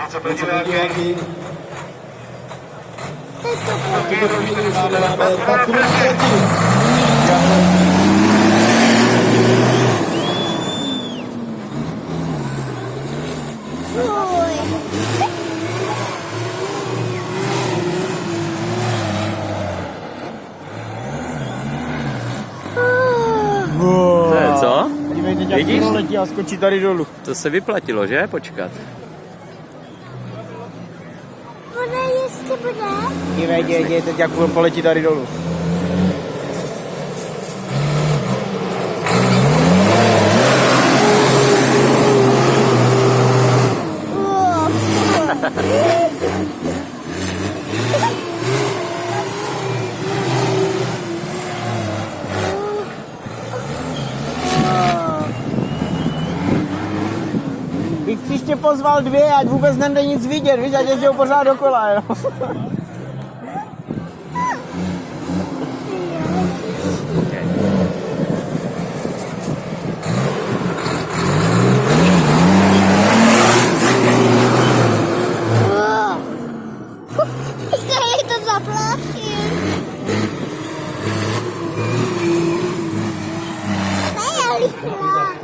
Něco pro diváky. Teď to Máme takový třetí. fuj. To je co? Dívejte, jak Vidíš? to letí a skočí tady dolů. To se vyplatilo, že? Počkat. Bude, jestli bude. Dívejte, teď jak poletí tady dolů. Bych příště pozval dvě, ať vůbec nejde nic vidět, víš, ať jezdí pořád dokola, jo. Který to zaplatil.